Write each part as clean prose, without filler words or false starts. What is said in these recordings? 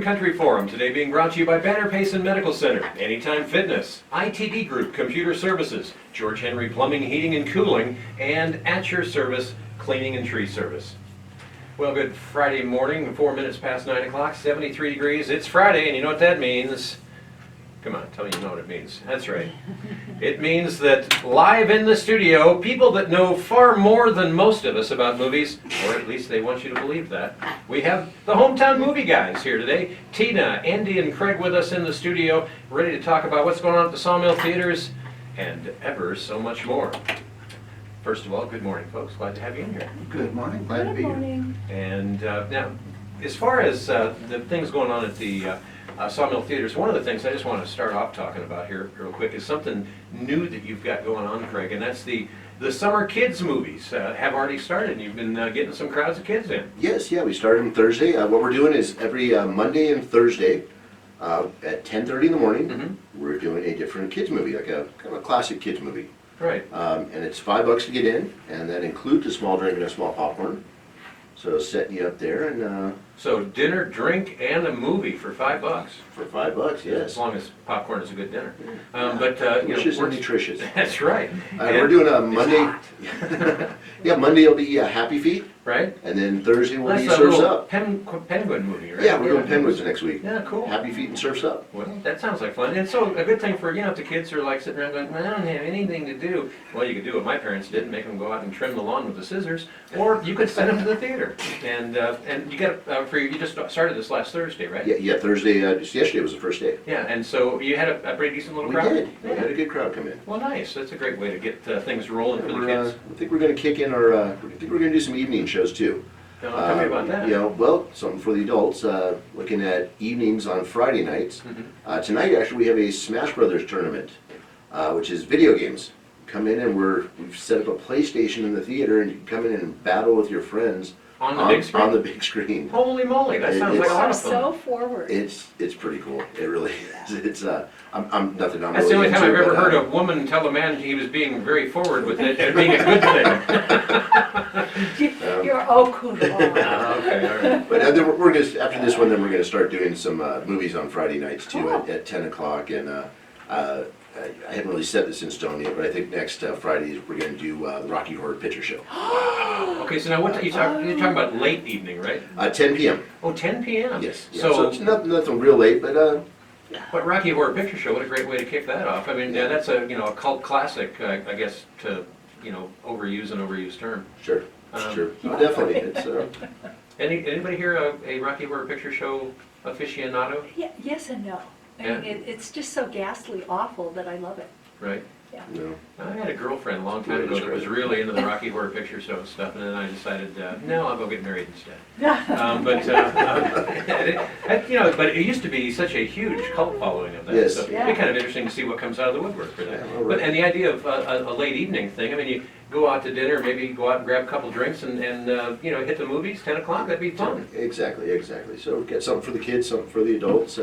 Open Country Forum, today being brought to you by Banner Payson Medical Center, Anytime Fitness, ITD Group Computer Services, George Henry Plumbing, Heating and Cooling, and At Your Service, Cleaning and Tree Service. Well, good Friday morning, 4 minutes past 9 o'clock, 73 degrees. It's Friday, and you know what that means. Come on, tell me you know what it means. That's right. It means that live in the studio, people that know far more than most of us about movies, or at least they want you to believe that, we have the hometown movie guys here today. Tina, Andy, and Craig with us in the studio, ready to talk about what's going on at the Sawmill Theaters, and ever so much more. First of all, good morning, folks. Glad to have you in here. Good morning. Glad to be here. And now, as far as the things going on at the Sawmill Theaters, one of the things I just want to start off talking about here real quick is something new that you've got going on, Craig, and that's the summer kids movies have already started, and you've been getting some crowds of kids in. Yes, yeah, we started on Thursday. What we're doing is every Monday and Thursday at 10:30 in the morning, we're doing a different kids movie, like a kind of a classic kids movie. Right. And it's $5 to get in, and that includes a small drink and a small popcorn. So setting you up there, and So dinner, drink, and a movie for $5. for $5, yes. As long as popcorn is a good dinner. Yeah. But you know, Delicious and nutritious. That's right. We're doing a Monday. hot. Yeah, Monday will be Happy Feet, Right? and then Thursday will That's be a Surfs little Up. penguin movie, right? Yeah, we're doing Penguins next week. Yeah, cool. Happy Feet and Surfs Up. Well, that sounds like fun. And so a good thing for, if the kids are like sitting around going, well, I don't have anything to do. Well, you could do what my parents did, make them go out and trim the lawn with the scissors, or you could send them to the theater. And you got, you just started this last Thursday, right? Yeah, Thursday, just yesterday was the first day. Yeah, and so you had a pretty decent little We crowd? did. We Yeah. had a good crowd come in. Well, nice. That's a great way to get things rolling for the We're, kids. I think we're going to kick in our, I think we're going to do some evening shows too. Now, tell me about that. Well, something for the adults, looking at evenings on Friday nights. Mhm. Tonight, actually, we have a Smash Brothers tournament, which is video games. Come in and we've set up a PlayStation in the theater, and you can come in and battle with your friends On the big screen? On the big screen. Holy moly, that sounds like a lot of fun. So forward. It's pretty cool. It really is. It's I'm nothing. I'm That's the really only time I've into, ever but, heard a woman tell a man he was being very forward with it and being a good thing. You're au courant. Okay, all right. But then we're gonna, after this one, then we're gonna start doing some movies on Friday nights too at 10 o'clock. And I haven't really set this in stone yet, but I think next Friday we're gonna do the Rocky Horror Picture Show. Okay, so now you're talking about late evening, right? 10 p.m. Oh, 10 p.m. Yes. Yeah, So, so it's nothing real late, but but Rocky Horror Picture Show, what a great way to kick that off. I mean, yeah, that's a cult classic, I guess, to overuse an overused term. sure. Um, Oh, definitely. It's Anybody here a Rocky Horror Picture Show aficionado? Yeah, yes and no. I mean, it's just so ghastly awful that I love it. Right. Yeah. no. I had a girlfriend a long time ago that was really into the Rocky Horror Picture Show stuff, and then I decided, no, I'll go get married instead. But it used to be such a huge cult following of that. Yes. So it'd Yeah. be kind of interesting to see what comes out of the woodwork for that. Yeah, well, right. And the idea of a late evening thing, I mean, you go out to dinner, maybe go out and grab a couple drinks and hit the movies, 10 o'clock, that'd be fun. Exactly. So get something for the kids, something for the adults.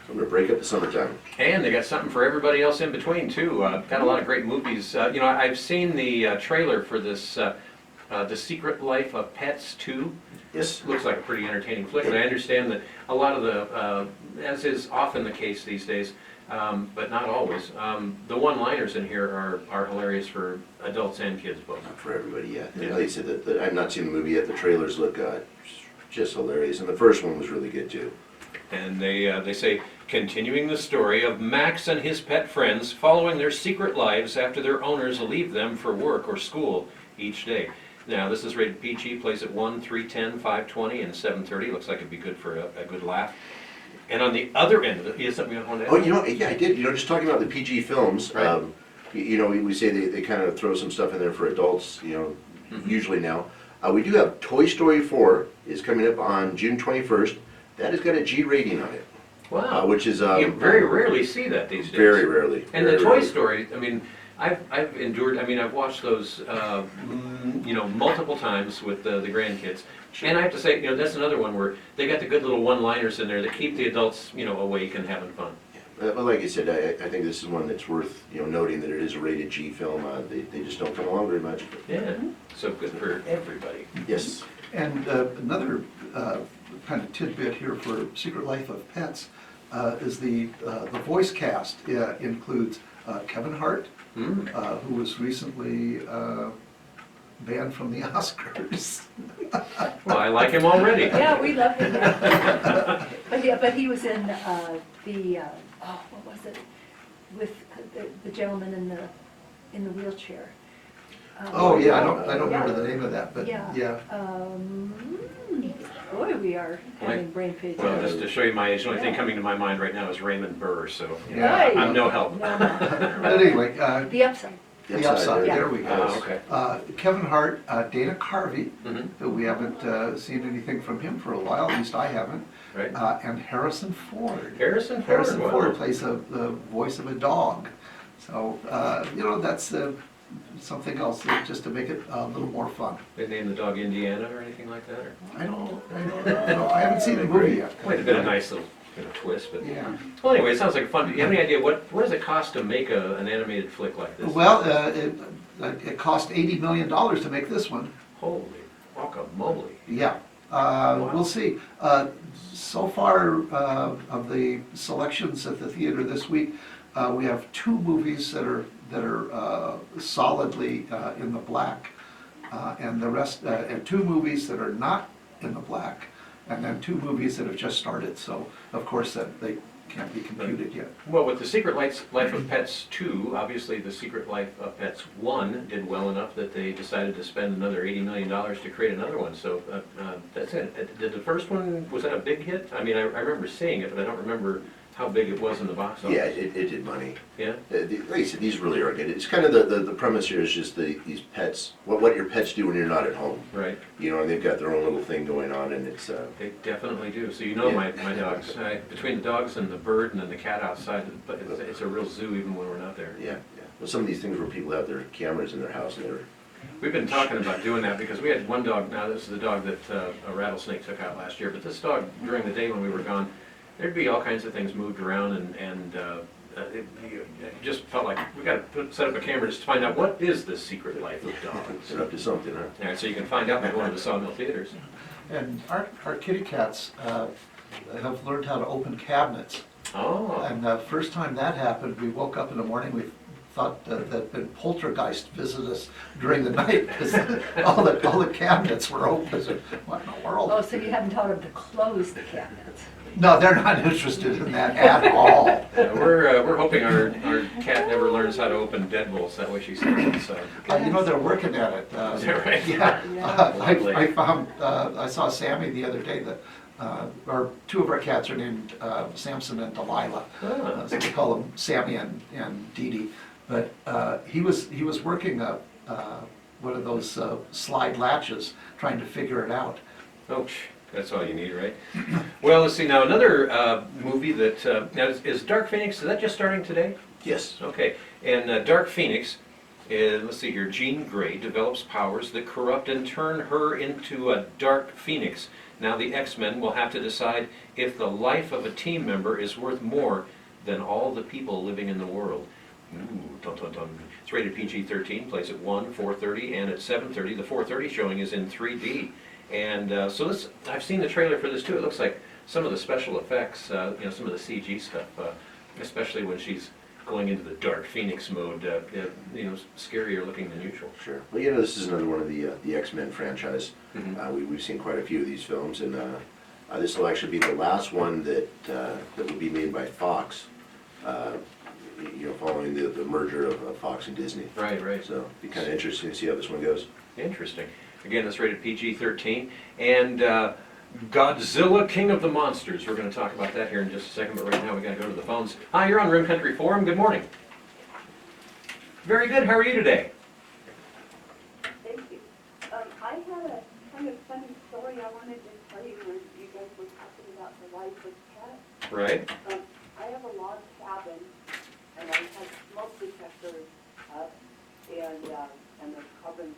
Something to break up the summertime. And they got something for everybody else in between too. Got a lot of great movies. I've seen the trailer for this, The Secret Life of Pets 2. Yes. Looks like a pretty entertaining flick, and I understand that a lot of the, as is often the case these days, but not always, the one-liners in here are hilarious for adults and kids both. Not for everybody yet. Yeah. Like I said, I've not seen the movie yet. The trailers look just hilarious, and the first one was really good too. And they say, continuing the story of Max and his pet friends following their secret lives after their owners leave them for work or school each day. Now, this is rated PG, plays at 1, 310, 520, and 730. Looks like it'd be good for a good laugh. And on the other end of it, you have something you want to add? Oh, yeah, I did. Just talking about the PG films, Right. we say they kind of throw some stuff in there for adults, usually now. We do have Toy Story 4 is coming up on June 21st. That has got a G rating on it. Wow. Which is You very rarely see that these days. very rarely. And very the Toy rarely. Story, I mean, I've endured, I've watched those, multiple times with the grandkids. And I have to say, that's another one where they got the good little one-liners in there that keep the adults, awake and having fun. But like I said, I think this is one that's worth noting that it is a rated G film. They just don't come along very much. Yeah, so good for everybody. Yes. And another kind of tidbit here for Secret Life of Pets is the voice cast includes Kevin Hart, who was recently banned from the Oscars. Well, I like him already. Yeah, we love him. But he was in what was it, with the gentleman in the wheelchair. Oh, yeah, I don't Yeah. remember the name of that, but Yeah. yeah. Boy, we are having brain fade. Well, just to show you my age, the only thing coming to my mind right now is Raymond Burr, so Yeah. Right. I'm no help. No. But anyway, The upside. the upside, yeah. there we go. Oh, okay. Kevin Hart, Dana Carvey, Mhm. who we haven't seen anything from him for a while, at least I haven't, Right. and Harrison Ford. Harrison Ford. Harrison wow. Ford plays the voice of a dog. So, that's something else, just to make it a little more fun. They named the dog Indiana or anything like that? Or? I haven't seen the movie yet. Might have been a nice little twist, but. Yeah. Well, anyway, it sounds like fun. Do you have any idea what does it cost to make an animated flick like this? Well, it cost $80 million to make this one. Holy guacamole. Yeah, we'll see. So far, of the selections at the theater this week, we have 2 movies that are solidly in the black, and the rest, and 2 movies that are not in the black, and then 2 movies that have just started. So, of course, that they can't be computed yet. Well, with the Secret Life of Pets 2, obviously the Secret Life of Pets 1 did well enough that they decided to spend another $80 million to create another one. So that's it. Did the first one, was that a big hit? I mean, I remember seeing it, but I don't remember how big it was in the box office. Yeah, it did money. Yeah? Like I said, these really are good. It's kind of the premise here is just these pets, what your pets do when you're not at home. Right. You know, and they've got their own little thing going on, and it's, They definitely do. So you know Yeah. my dogs, between the dogs and the bird and then the cat outside, but it's a real zoo even when we're not there. yeah. Well, some of these things where people have their cameras in their house and they're, We've been talking about doing that because we had one dog, now this is the dog that a rattlesnake took out last year, but this dog, during the day when we were gone, there'd be all kinds of things moved around and it just felt like we got to set up a camera just to find out what is the secret life of dogs. they're up to something, huh? All right, so you can find out by going to the Sawmill Theaters. And our kitty cats have learned how to open cabinets. Oh, And the first time that happened, we woke up in the morning, we thought that the poltergeist visited us during the night because all the cabinets were open. So, what in the world? Oh, so you haven't taught them to close the cabinets? No, they're not interested in that at all. we're hoping our cat never learns how to open deadbolts. That way she says. So. They're working at it. Is that right? Yeah. Yeah. Lovely. I found, I saw Sammy the other day that, or 2 of our cats are named Samson and Delilah. Ah. So we call them Sammy and Dee Dee. But he was working one of those slide latches, trying to figure it out. Oh, that's all you need, right? Well, let's see now. Another movie that now is Dark Phoenix. Is that just starting today? Yes. Okay. And Dark Phoenix, let's see here. Jean Grey develops powers that corrupt and turn her into a Dark Phoenix. Now the X-Men will have to decide if the life of a team member is worth more than all the people living in the world. Ooh, dun, dun, dun. It's rated PG-13, plays at 1, 4:30, and at 7:30. The 4:30 showing is in 3D. And so this, I've seen the trailer for this too. It looks like some of the special effects, some of the CG stuff, especially when she's going into the Dark Phoenix mode, scarier looking than usual. Sure. Well, this is another one of the X-Men franchise. Mhm. We've seen quite a few of these films, and this will actually be the last one that will be made by Fox. Following the merger of Fox and Disney. Right, right. So it'll be kind of interesting to see how this one goes. Interesting. Again, it's rated PG-13. And Godzilla, King of the Monsters. We're going to talk about that here in just a second, but right now we got to go to the phones. Hi, you're on Rim Country Forum. Good morning. Very good. How are you today? Thank you. I had a kind of funny story I wanted to tell you when you guys were talking about the life of pets. Right. I have a log cabin, and I have smoke detectors up, and the carbon,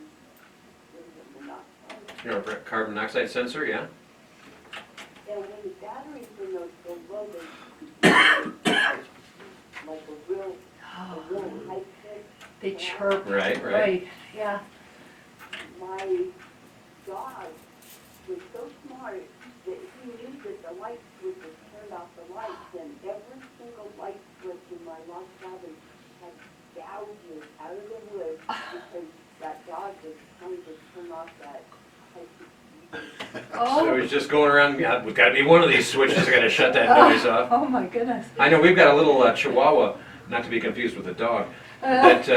what is it, monoxide? You're a carbon monoxide sensor, yeah? And when the batteries in those go low, they like a real high pitch. They chirp. Right. Yeah. My dog was so smart that he that the light switch has turned off the lights, and every single light switch in my log cabin has gouges out of the wood because that dog was trying to turn off that high-speed. So Oh, he's just going around, yeah, we've got to be one of these switches, I got to shut that noise off. oh my goodness. I know, we've got a little Chihuahua, not to be confused with a dog, that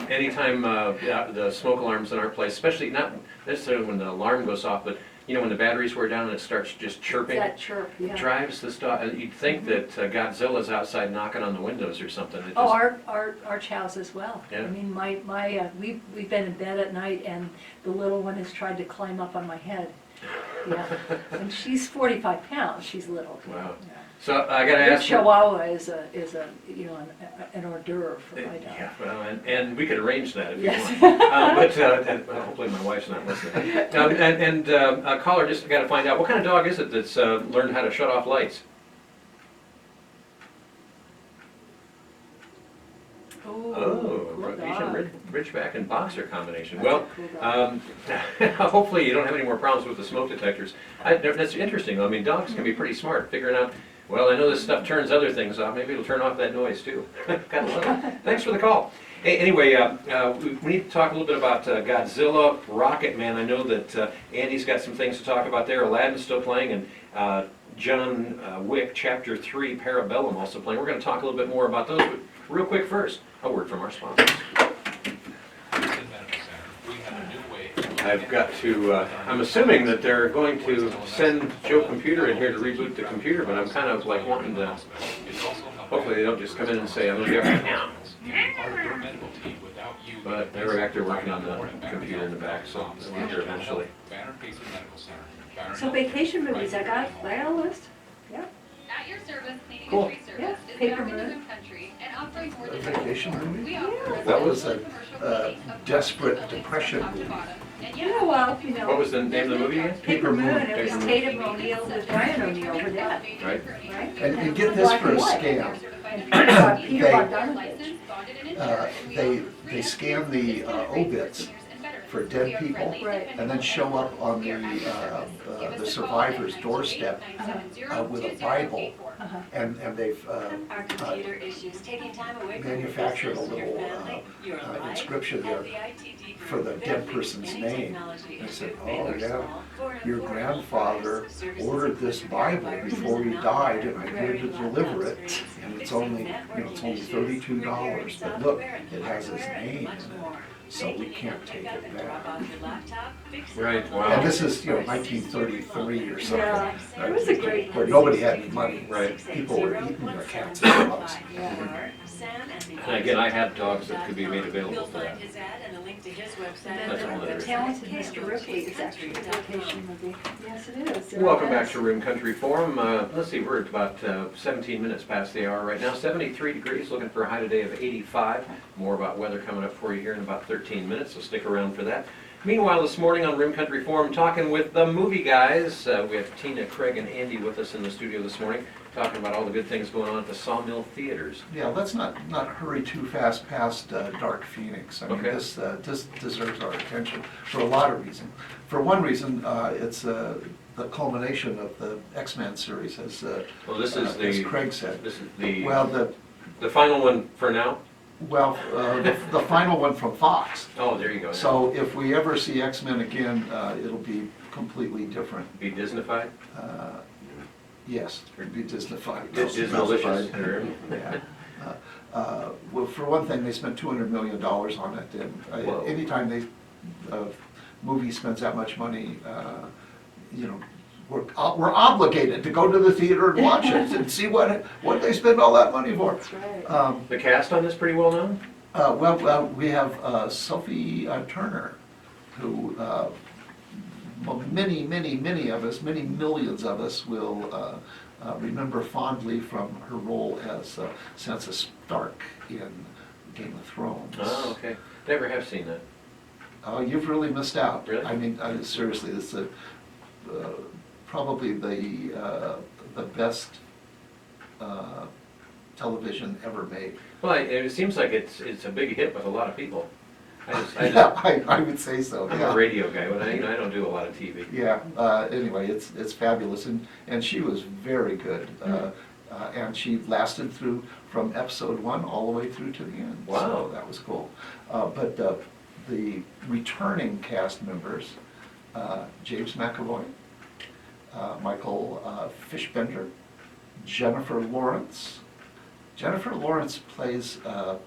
anytime yeah, the smoke alarms in our place, especially not necessarily when the alarm goes off, but you know, when the batteries wear down and it starts just chirping, That chirp, yeah. drives this dog, you'd think that Godzilla's outside knocking on the windows or something. It Oh, just- our Chow's as well. Yeah. I mean, we've been in bed at night and the little one has tried to climb up on my head. Yeah, and she's 45 pounds, she's little. Wow. Yeah. So I gotta Big ask. Chihuahua is a, you know, an hors d'oeuvre for my dog. Yeah, well, and we could arrange that if you Yes. want. Well, hopefully my wife's not listening. Caller, just got to find out, what kind of dog is it that's learned how to shut off lights? Oh, cool Rhodesian dog. Ridgeback and Boxer combination. That's a Well, cool dog. hopefully you don't have any more problems with the smoke detectors. That's interesting. I mean, dogs can be pretty smart, figuring out, well, I know this stuff turns other things off. Maybe it'll turn off that noise too. Gotta love it. Thanks for the call. Hey, anyway, we need to talk a little bit about Godzilla, Rocket Man. I know that Andy's got some things to talk about there. Aladdin's still playing, and John Wick, Chapter 3, Parabellum also playing. We're going to talk a little bit more about those, but real quick first, a word from our sponsors. I've got to, I'm assuming that they're going to send Joe Computer in here to reboot the computer, but I'm kind of like wanting to, hopefully they don't just come in and say, I'm going to be up right now. But they're back there working on the computer in the back, so they'll be here eventually. So vacation movies, I got a list. Yeah. At your service, cleaning Cool. and tree Yeah, service is paper governed in moon. the country and offering more A than vacation movie? We offer That was a residential commercial cleaning of desperate buildings depression top to movie. bottom. And Yeah, yes, well, you What know, was the name of the movie again? Paper Moon, it was Paper Moon. Tatum O'Neal with Brian O'Neal for that, Right. right? And get this for a Black and scam. white. And Peter They- Bogdanovich. licensed, bonded, and insured, and we They offer free scan the escrow services, obits seniors and veterans. for dead We are people friendly, and then show up on We are at your service. Give the us a call survivor's at doorstep 928-970-2084. with a Bible. Uh-huh. And they've Our computer issues taking time away from your manufactured a business, your little family, your life, inscription at there the ITD Group, for the there dead be person's any name. technology I said, issue, oh big or yeah, small, foreign your foreign grandfather authorized services ordered this include Bible viruses before he and died malware, and I repairing did to laptop deliver it. screens, And it's fixing only, networking it's only issues, $32. repairing But look, software and it has his hardware, and name much in it. more. So we Making can't a take pickup it and drop back. off your laptop, fix it Right, online. wow. And this is, 1933 or something. Yeah, it was a great Where nobody had any money. Right. People were eating their cats and dogs. And again, I have dogs that could be made available for that. And That's all then that the is. talented Mr. Ripley is actually a vacation movie. Yes, it is. Welcome back to Room Country Forum. Let's see, we're at about 17 minutes past the hour right now. 73 degrees, looking for a high today of 85. More about weather coming up for you here in about 13 minutes, so stick around for that. Meanwhile, this morning on Room Country Forum, talking with the movie guys. We have Tina, Craig, and Andy with us in the studio this morning, talking about all the good things going on at the Sawmill Theaters. Yeah, let's not hurry too fast past Dark Phoenix. I mean, Okay. this deserves our attention for a lot of reasons. For one reason, it's the culmination of the X-Men series, as Well, this is as the, Craig said. this is the, Well, the final one for now? the final one from Fox. Oh, there you go. So if we ever see X-Men again, it'll be completely different. Be Disneyfied? Yes, it'd be Disneyfied. Disneyfied. Or- Yeah. Well, for one thing, they spent $200 million on it, and Whoa. anytime a movie spends that much money, you know, we're obligated to go to the theater and watch it and see what they spend all that money for. That's right. The cast on this pretty well known? Well, we have Sophie Turner, who many of us, many millions of us will remember fondly from her role as Sansa Stark in Game of Thrones. Oh, okay. Never have seen that. Oh, you've really missed out. Really? I mean, seriously, it's probably the best television ever made. Well, it seems like it's a big hit with a lot of people. I Yeah, I would say so, I'm yeah. a radio guy, but I don't do a lot of TV. Yeah, anyway, it's fabulous, and she was very good. And she lasted through from episode 1 all the way through to the end. Wow. So that was cool. But the returning cast members, James McAvoy, Michael Fishbender, Jennifer Lawrence. Jennifer Lawrence plays a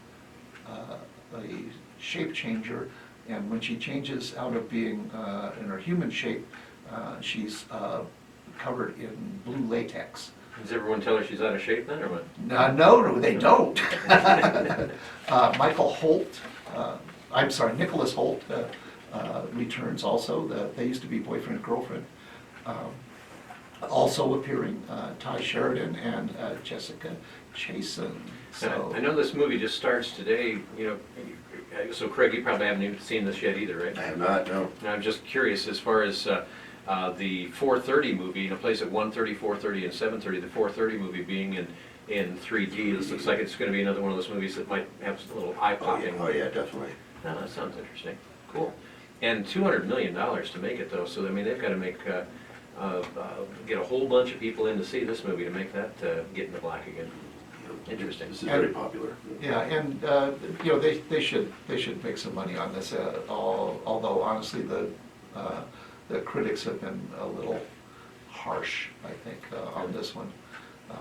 shape changer, and when she changes out of being in her human shape, she's covered in blue latex. Does everyone tell her she's out of shape then, or what? No, they don't. Michael Holt, I'm sorry, Nicholas Holt returns also. They used to be boyfriend and girlfriend. Also appearing, Ty Sheridan and Jessica Chasen. So I know this movie just starts today, you know, so Craig, you probably haven't even seen this yet either, right? I have not, no. And I'm just curious, as far as the 4:30 movie, you know, plays at 1:30, 4:30, and 7:30, the 4:30 movie being in 3D, this looks like it's gonna be another one of those movies that might have a little eye-popping. Oh, yeah, definitely. Oh, that sounds interesting. Cool. And $200 million to make it though, so I mean, they've gotta make, get a whole bunch of people in to see this movie to make that get in the black again. Interesting. This is very popular. yeah, and you know, they should make some money on this. Although honestly, the critics have been a little harsh, I think, on this one.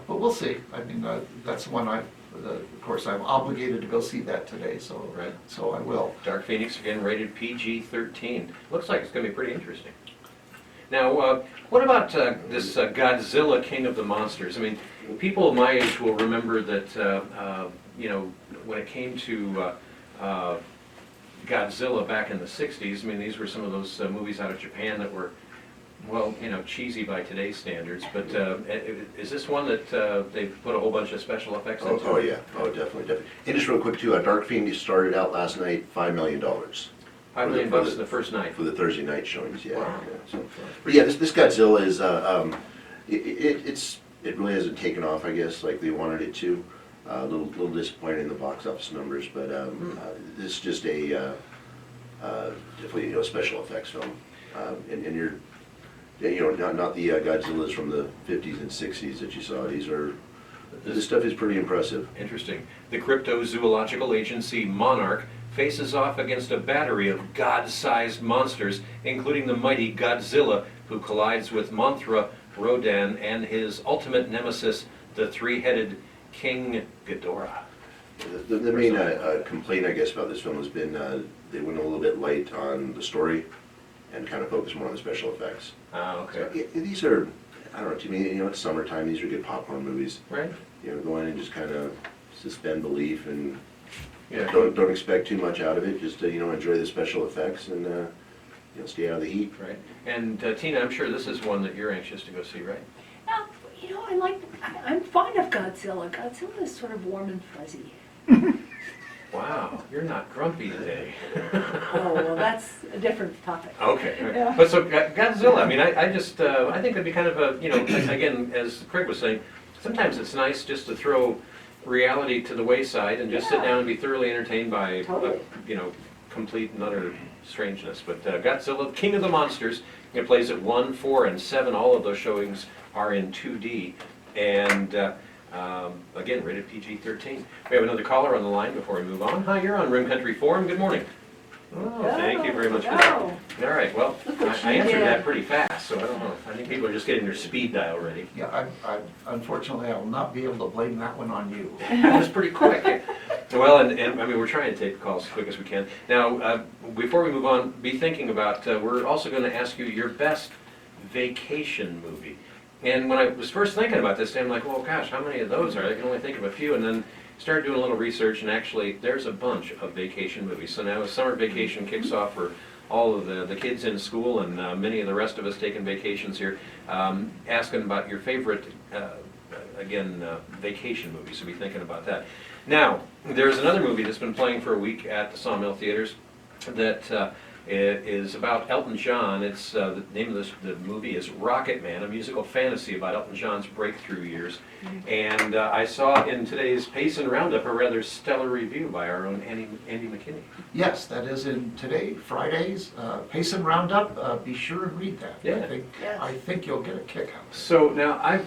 But we'll see. I mean, that's the one of course, I'm obligated to go see that today, so Right. so I will. Dark Phoenix, again, rated PG-13. Looks like it's gonna be pretty interesting. Now, what about this Godzilla, King of the Monsters? I mean, people my age will remember that, you know, when it came to Godzilla back in the 60s, I mean, these were some of those movies out of Japan that were, well, you know, cheesy by today's standards, but is this one that they've put a whole bunch of special effects Oh, into? oh, yeah, oh, definitely. And just real quick too, Dark Phoenix started out last night, $5 million. $5 million bucks in the first night. For the Thursday night showings, yeah. Wow. Yeah, so. But yeah, this Godzilla is, it really hasn't taken off, I guess, like they wanted it to. A little disappointing in the box office numbers, but this is just a definitely, you know, special effects film. And you're, you know, not the Godzillas from the 50s and 60s that you saw. This stuff is pretty impressive. Interesting. The cryptozoological agency Monarch faces off against a battery of god-sized monsters, including the mighty Godzilla, who collides with Mothra, Rodan, and his ultimate nemesis, the three-headed King Ghidorah. The main complaint, I guess, about this film has been they went a little bit light on the story and kind of focused more on the special effects. Ah, okay. So, yeah, these are, I don't know, to me, you know, it's summertime, these are good popcorn movies. Right? You know, go in and just kind of suspend belief and Yeah. don't expect too much out of it, just to, you know, enjoy the special effects and, you know, stay out of the heat. Right. And Tina, I'm sure this is one that you're anxious to go see, right? You know, I'm fond of Godzilla. Godzilla is sort of warm and fuzzy. Wow, you're not grumpy today. Oh, well, that's a different topic. Okay, right. Yeah. But so Godzilla, I mean, I just, I think it'd be kind of a, you know, again, as Craig was saying, sometimes it's nice just to throw reality to the wayside and just sit Yeah. down and be thoroughly entertained by, Totally. you know, complete and utter strangeness. But Godzilla, King of the Monsters, it plays at 1, 4, and 7. All of those showings are in 2D. And again, rated PG-13. We have another caller on the line before we move on. Hi, you're on Rim Country Forum. Good morning. Oh, thank you very much for that. Oh. All right, well, Look what I you answered did. that pretty fast, so I don't know. I think people are just getting their speed dial ready. Yeah, unfortunately, I will not be able to blame that one on you. That was pretty quick. Well, and I mean, we're trying to take the calls as quick as we can. Now, before we move on, be thinking about, we're also going to ask you your best vacation movie. And when I was first thinking about this, I'm like, oh gosh, how many of those are there? I can only think of a few. And then started doing a little research, and actually, there's a bunch of vacation movies. So now as summer vacation kicks off for all of the kids in school and many of the rest of us taking vacations here, asking about your favorite, vacation movies. So be thinking about that. Now, there's another movie that's been playing for a week at the Sawmill Theaters that It is about Elton John. It's the name of the movie is Rocket Man, a musical fantasy about Elton John's breakthrough years. And I saw in today's Pace and Roundup a rather stellar review by our own Andy McKinney. Yes, that is in today, Friday's Payson Roundup. Be sure and read that. Yeah. Yes. I think you'll get a kick out of it. So now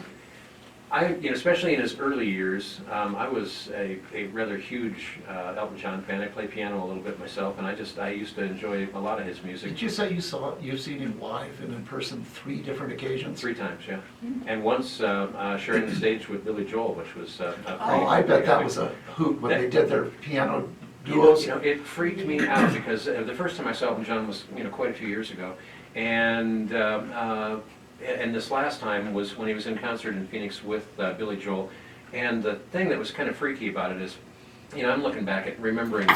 especially in his early years, I was a rather huge Elton John fan. I play piano a little bit myself, and I used to enjoy a lot of his music. Did you say you've seen him live and in person 3 different occasions? 3 times, yeah. And once sharing the stage with Billy Joel, which was Oh, I bet that was a hoot when they did their piano duos. It freaked me out because the first time I saw Elton John was quite a few years ago, and this last time was when he was in concert in Phoenix with Billy Joel. And the thing that was kind of freaky about it is, I'm looking back at remembering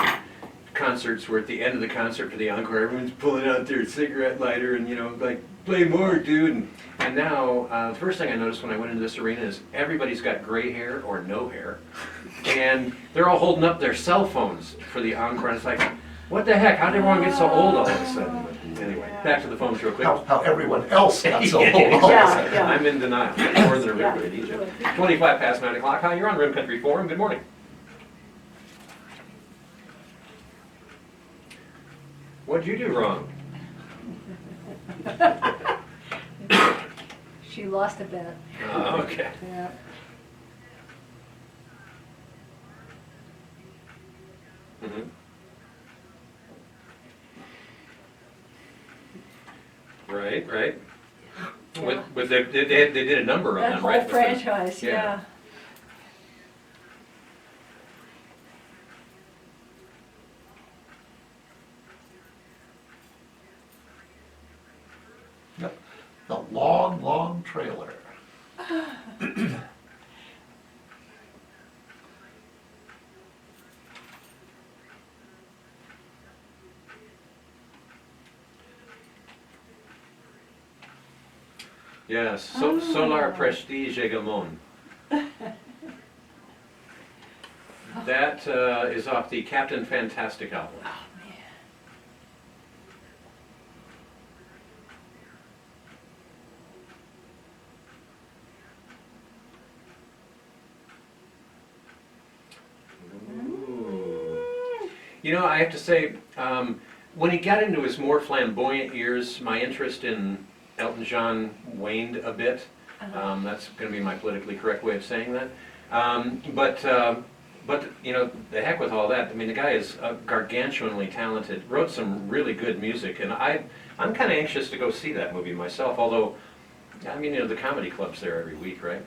concerts where at the end of the concert for the encore, everyone's pulling out their cigarette lighter and like, play more, dude. And now the first thing I noticed when I went into this arena is everybody's got gray hair or no hair, and they're all holding up their cell phones for the encore. And it's like, what the heck? How did everyone get so old all of a sudden? But anyway, back to the phones real quick. How everyone else got so Yeah, old. exactly. Yeah. I'm in denial. More than a river in Egypt. 25 past 9 o'clock. Hi, you're on Rim Country Forum. Good morning. What'd you do wrong? She lost a bet. Okay. Yeah. Mhm. Right. Yeah. With they did a number of That them, whole right? franchise, Yeah. yeah. Yep. The long, long trailer. Yes. Solar Prestige Egamon. That is off the Captain Fantastic album. I have to say, when he got into his more flamboyant years, my interest in Elton John waned a bit. That's going to be my politically correct way of saying that. But the heck with all that. I mean, the guy is gargantuanly talented. Wrote some really good music, and I'm kind of anxious to go see that movie myself. Although, I mean, the comedy club's there every week, right?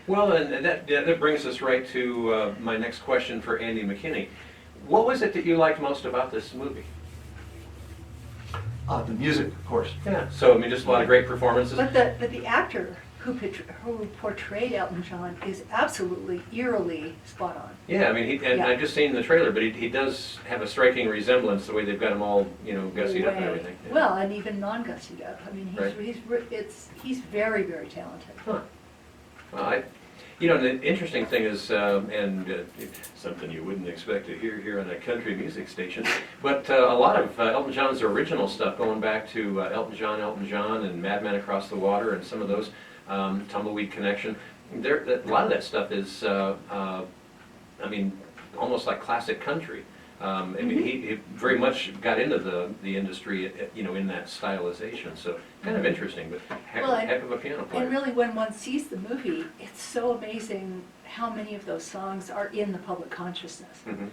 Well, and that brings us right to my next question for Andy McKinney. What was it that you liked most about this movie? The music, of course. Yeah, so I mean, just a lot of great performances. But the actor who portrayed Elton John is absolutely eerily spot on. Yeah, I mean, Yeah. I've just seen the trailer, but he does have a striking resemblance the way they've got him all, gussied up and Way. everything. Yeah. Well, and even non-gussied up. I mean, Right. he's very, very talented. Huh. Well, the interesting thing is, something you wouldn't expect to hear here on a country music station, but a lot of Elton John's original stuff, going back to Elton John, and Madman Across the Water, and some of those, Tumbleweed Connection. A lot of that stuff is, almost like classic country. I mean, he very much got into the industry, in that stylization. So kind of interesting, but heck of a piano player. And really, when one sees the movie, it's so amazing how many of those songs are in the public consciousness. Mhm.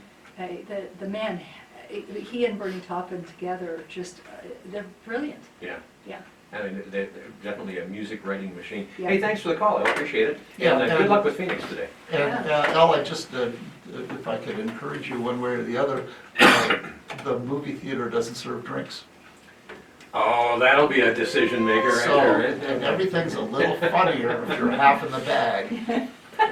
The man, he and Bernie Taupin together, just they're brilliant. Yeah. Yeah. I mean, they're definitely a music writing machine. Yeah. Hey, thanks for the call. I appreciate it. Yeah, And good luck with Phoenix today. And Al, I just, if I could encourage you one way or the other, the movie theater doesn't serve drinks. Oh, that'll be a decision maker right So, there, and right? everything's a little funnier if you're half in the bag.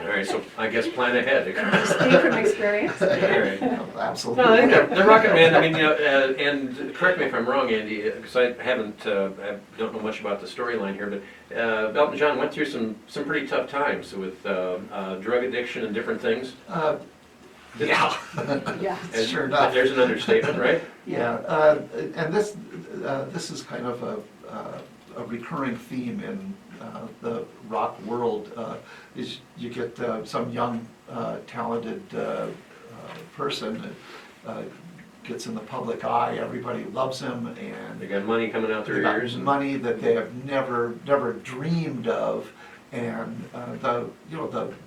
All right, so I guess plan ahead. Speak from experience. All right. Absolutely. No, I think they're rocking, man. I mean, and correct me if I'm wrong, Andy, because I don't know much about the storyline here, but Elton John went through some pretty tough times with drug addiction and different things. Yeah. Yeah. And Sure enough. There's an understatement, right? Yeah, and this is kind of a recurring theme in the rock world, is you get some young, talented person that gets in the public eye, everybody loves him, and They got money coming out they their got ears. And money that they have never dreamed of, and the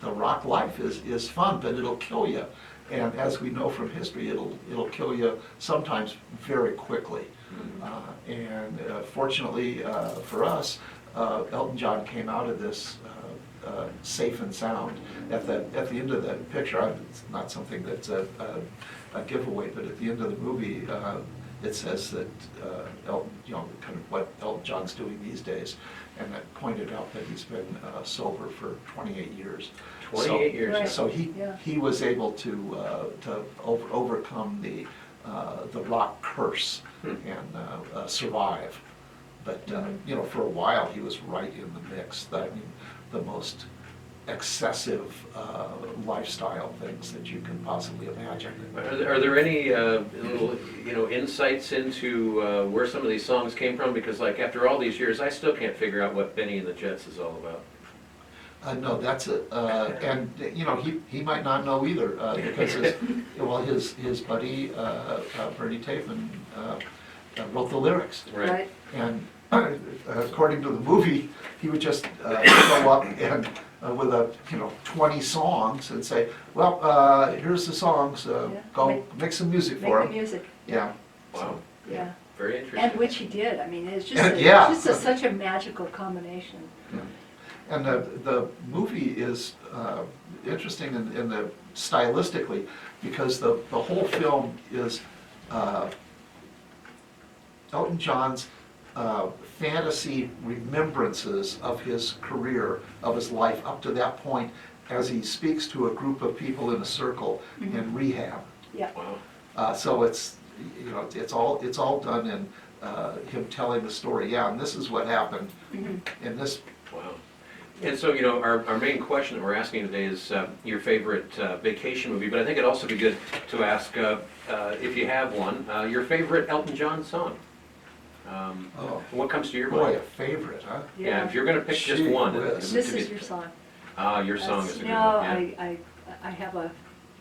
rock life is fun, but it'll kill you. And as we know from history, it'll kill you sometimes very quickly. And fortunately for us, Elton John came out of this safe and sound. At the end of the picture, it's not something that's a giveaway, but at the end of the movie, it says that Elton, kind of what Elton John's doing these days, and that pointed out that he's been sober for 28 years. 28 years. Right. So Yeah. he was able to overcome the rock curse and survive. But for a while he was right in the mix. I mean, the most excessive lifestyle things that you can possibly imagine. Are there any little insights into where some of these songs came from? Because like after all these years, I still can't figure out what Benny and the Jets is all about. No, that's it, and he might not know either, because his buddy Bernie Taupin wrote the lyrics, Right. and according to the movie, he would just go up and with 20 songs and say, well, here's the songs, go make some music for Make the them. music. Yeah. Wow, Yeah. very interesting. And which he did. I mean, it's just, Yeah. such a magical combination. And the movie is interesting in the stylistically, because the whole film is Elton John's fantasy remembrances of his career, of his life up to that point, as he speaks to a group of people in a circle in rehab. Yeah. Wow. So it's it's all done in him telling the story. Yeah, and this is what happened in this. Wow. And so, our main question that we're asking today is your favorite vacation movie, but I think it'd also be good to ask, if you have one, your favorite Elton John song. What comes to your Boy, mind? a favorite, huh? Yeah, if you're going to pick just Gee one. whiz. This is your song. Your song is a good No, one. Yeah. I have a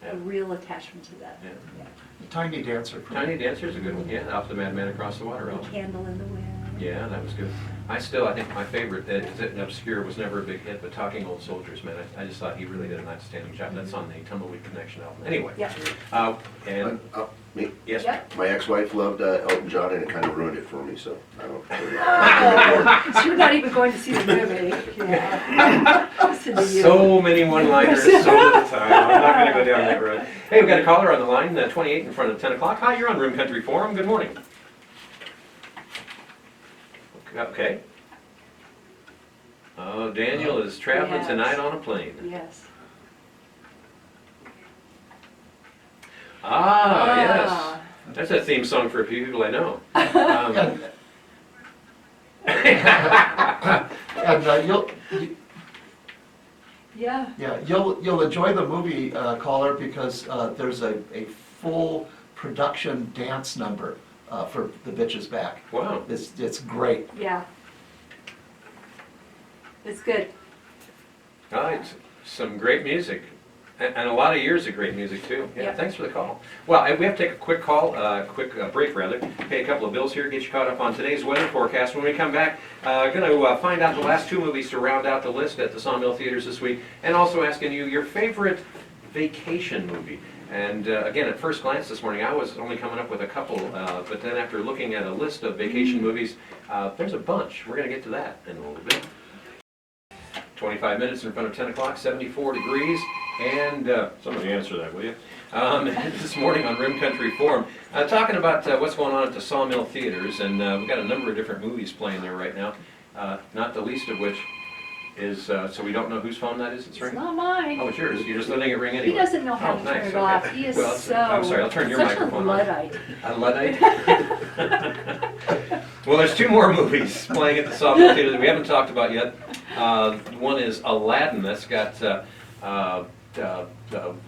Yeah. real attachment to that. Yeah. Yeah. Tiny Dancer. for me. Tiny Dancer's a good one. Yeah, Off the Madman Across the Water. The Candle in the Wind. Yeah, that was good. I think my favorite, is it obscure, was never a big hit, but Talking Old Soldiers, man, I just thought he really did an outstanding job. That's on the Tumbleweed Connection album. Anyway. Yeah. And, Me? yes, Yeah. My ex-wife loved Elton John, and it kind of ruined it for me, so I don't. Oh, so you're not even going to see the movie. Yeah. Listen to you. so many one-liners, so little time. I'm not gonna go down that road. Hey, we've got a caller on the line, 28 in front of 10 o'clock. Hi, you're on Room Country Forum. Good morning. Okay. Oh, Daniel is traveling Yes. tonight on a plane. Yes. Yes. That's a theme song for a few people I know. And Yeah. you'll enjoy the movie, caller, because there's a full production dance number for The Bitch Is Back. Wow. It's great. Yeah. It's good. All right, some great music, and a lot of years of great music too. Yeah, Yeah. thanks for the call. Well, we have to take a quick call, break rather, pay a couple of bills here, get you caught up on today's weather forecast. When we come back, going to find out the last two movies to round out the list at the Sawmill Theaters this week, and also asking you your favorite vacation movie. And again, at first glance this morning, I was only coming up with a couple, but then after looking at a list of vacation movies, there's a bunch. We're going to get to that in a little bit. 25 minutes in front of 10 o'clock, 74 degrees, and somebody answer that, will you? This morning on Rim Country Forum, talking about what's going on at the Sawmill Theaters, and we've got a number of different movies playing there right now, not the least of which is, so we don't know whose phone that is that's It's ringing? not mine. Oh, it's yours. You're just letting it ring anyway. He doesn't know how Oh, to nice, turn it okay. off. He is Well, so. I'm sorry, I'll turn your microphone on. Such a Luddite. A Luddite? Well, there's two more movies playing at the Sawmill Theater that we haven't talked about yet. One is Aladdin. That's got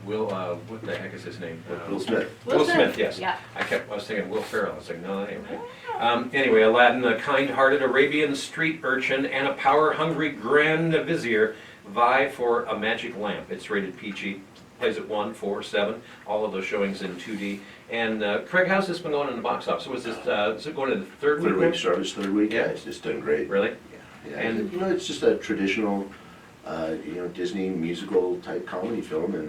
Will. What the heck is his name? Will Smith. Will Smith. Yes. Yeah. I was thinking Will Ferrell. I was like, no, that ain't right. Anyway, Aladdin, a kind-hearted Arabian street urchin and a power-hungry grand vizier vie for a magic lamp. It's rated PG. Plays at 1, 4, 7. All of those showings in 2D. And Craig, how's this been going in the box office? Was this is it going in the third week? Third week, started its third week, Yeah. it's just done great. Really? Yeah, And- you know, it's just a traditional, Disney musical type comedy film, and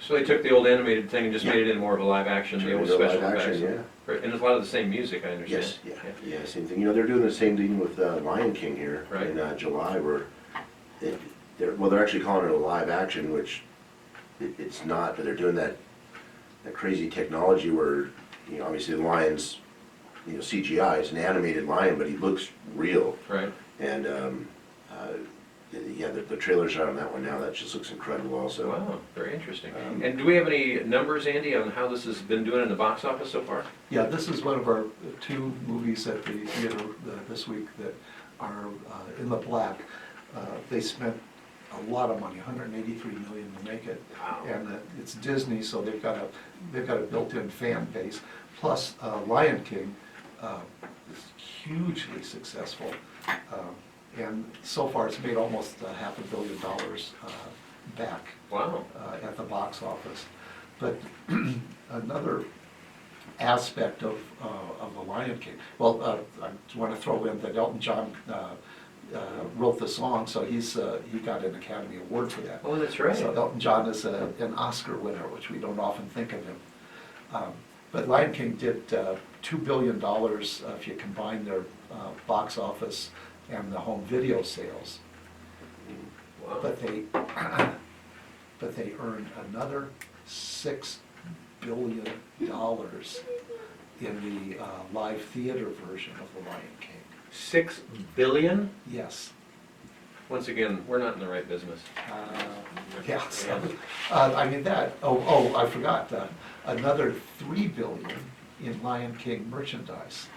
So they took the old animated thing and just made it in more of a live action, the Turned old it into special live effects. action, Right, and there's a lot of the same music, I understand. yes, yeah, same thing. You know, they're doing the same thing with Lion King here Right. in July, where they're actually calling it a live action, which it's not, but they're doing that crazy technology where, obviously the lion's, CGI, it's an animated lion, but he looks real. Right. And, the trailers are on that one now, that just looks incredible also. Wow, very interesting. And do we have any numbers, Andy, on how this has been doing in the box office so far? Yeah, this is one of our two movies at the theater this week that are in the black. They spent a lot of money, 183 million to make it. Wow. And it's Disney, so they've got a built-in fan base. Plus, Lion King is hugely successful. And so far, it's made almost $500 million back Wow. at the box office. But another aspect of the Lion King, well, I want to throw in that Elton John wrote the song, so he got an Academy Award for that. Oh, that's right. So Elton John is an Oscar winner, which we don't often think of him. But Lion King did $2 billion if you combine their box office and the home video sales. Wow. But they earned another $6 billion in the live theater version of The Lion King. 6 billion? Yes. Once again, we're not in the right business. Yeah, so, I mean I forgot, another $3 billion in Lion King merchandise.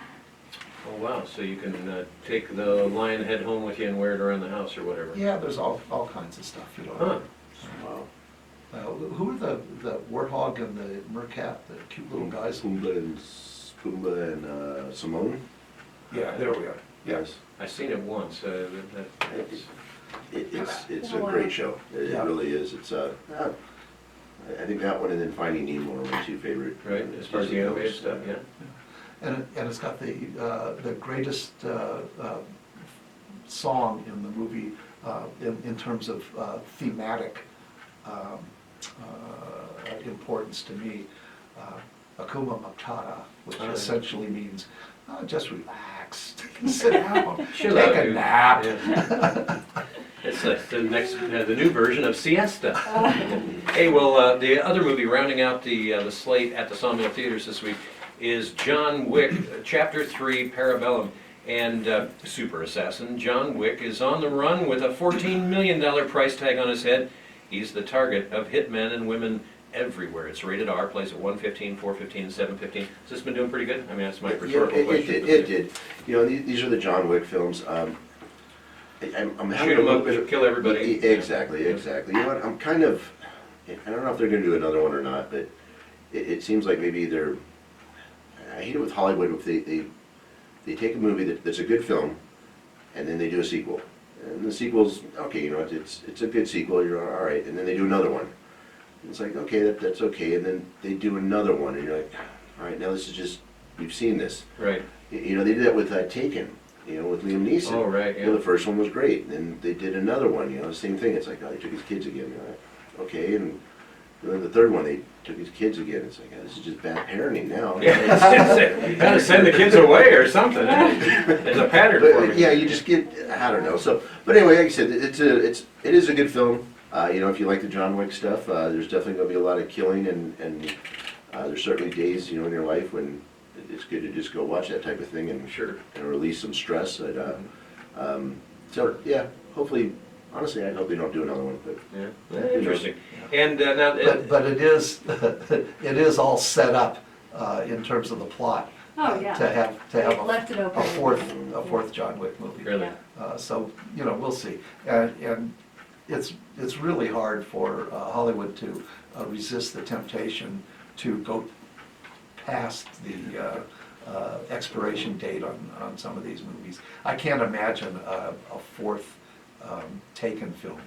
Oh, wow, so you can take the lion head home with you and wear it around the house or whatever. Yeah, there's all kinds of stuff, Huh. Wow. Who are the warthog and the mercat, the cute little guys? Pumbaa and Simone. Yeah, there we are. Yes. I've seen it once. That's- It's a great show. It Yeah. really is. It's I think that one and then Finding Nemo are my two favorite. Right, as far as the animated stuff, yeah. And it's got the greatest song in the movie in terms of thematic importance to me. Akuma Matata, which Oh, yeah. essentially means just relax, sit down, Chill take out, a dude. nap. Yeah. It's the new version of siesta. Hey, well, the other movie rounding out the slate at the Sawmill Theaters this week is John Wick, Chapter 3, Parabellum. And Super Assassin John Wick is on the run with a $14 million price tag on his head. He's the target of hitmen and women everywhere. It's rated R, plays at 115, 415, and 715. Has this been doing pretty good? I mean, that's my rhetorical question. It did. These are the John Wick films. I'm having Shoot a 'em little up, bit kill everybody. Exactly. You know what? I'm kind of. I don't know if they're going to do another one or not, but it seems like maybe they're. I hate it with Hollywood if they take a movie that's a good film, and then they do a sequel. And the sequel's okay. It's a good sequel. You're all right, and then they do another one. It's like, okay, that's okay, and then they do another one, and you're like, all right, now this is just, we've seen this. Right. They did that with Taken, with Liam Neeson. Oh, right, yeah. The first one was great, and then they did another one, same thing. It's like, oh, they took his kids again. You're like, okay, and then the third one, they took his kids again. It's like, oh, this is just bad parenting now. Yeah, you gotta send the kids away or something. There's a pattern for But, me. yeah, you just get, I don't know. So, but anyway, like I said, it is a good film. If you like the John Wick stuff, there's definitely going to be a lot of killing, and there's certainly days, in your life when it's good to just go watch that type of thing and Sure. release some stress. So yeah, hopefully Honestly, I hope they don't do another one, but. Yeah, interesting. And now, But it is, it is all set up in terms of the plot. Oh, yeah. To have They left it open. a fourth John Wick movie. really, So, you know, we'll see. And it's really hard for Hollywood to resist the temptation to go past the expiration date on some of these movies. I can't imagine a fourth Taken film.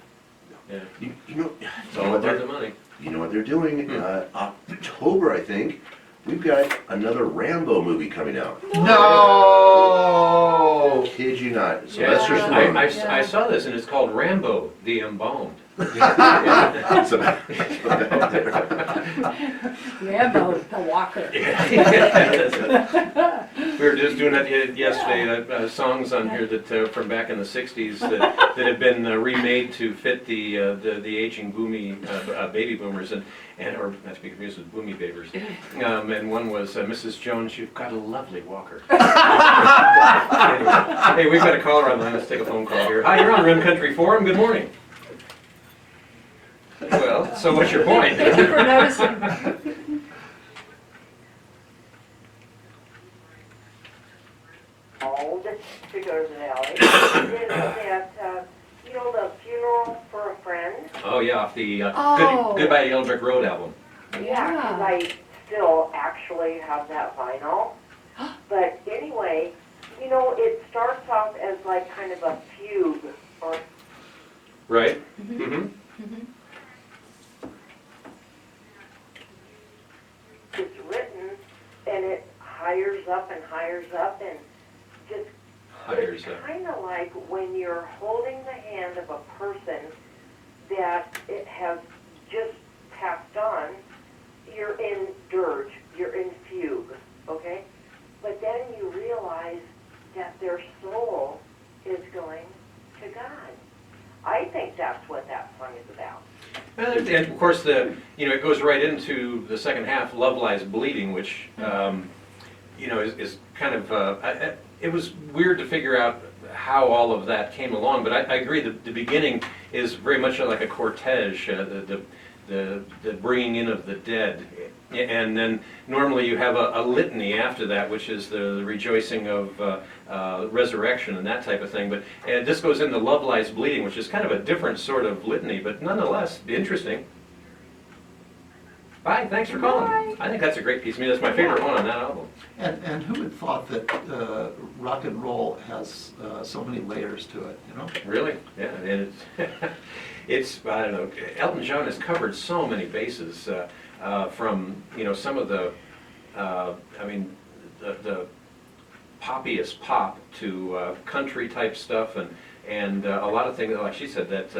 yeah, You know, it's all about the money. you know what they're doing? October, I think, we've got another Rambo movie coming out. No! Kid you not. Yeah, Sylvester I Stallone. I saw this, and it's called Rambo, the Embalmed. It's about there. Rambo, the Walker. We were just doing that yesterday, songs on here that, from back in the 60s that have been remade to fit the aging baby boomers, and or not to be confused with boomy babers. And one was, Mrs. Jones, you've got a lovely walker. Anyway, hey, we've got a caller on the line, let's take a phone call here. Hi, you're on Rim Country Forum, good morning. Well, so what's your point? Thank you for noticing. Called to go to the alley. Is that, you know, the funeral for a friend? Oh, yeah, off the Oh. Goodbye Yellow Brick Road album. Yeah, 'cause I still actually have that vinyl. But anyway, you know, it starts off as like kind of a fugue, or Right? Mm-hmm. it's written, and it hires up and just Hires it's up. kind of like when you're holding the hand of a person that it has just passed on. You're in dirge, you're in fugue, okay? But then you realize that their soul is going to God. I think that's what that song is about. And of course, it goes right into the second half, Love Lies Bleeding, which, is kind of, it was weird to figure out how all of that came along, but I agree that the beginning is very much like a cortege, the bringing in of the dead. And then normally you have a litany after that, which is the rejoicing of resurrection and that type of thing. But this goes into Love Lies Bleeding, which is kind of a different sort of litany, but nonetheless interesting. Bye, thanks for calling. Bye. I think that's a great piece. I mean, that's my favorite one on that album. And who had thought that rock and roll has so many layers to it, you know? Really? Yeah, and it's I don't know. Elton John has covered so many bases from some of the the poppiest pop to country type stuff and a lot of things like she said that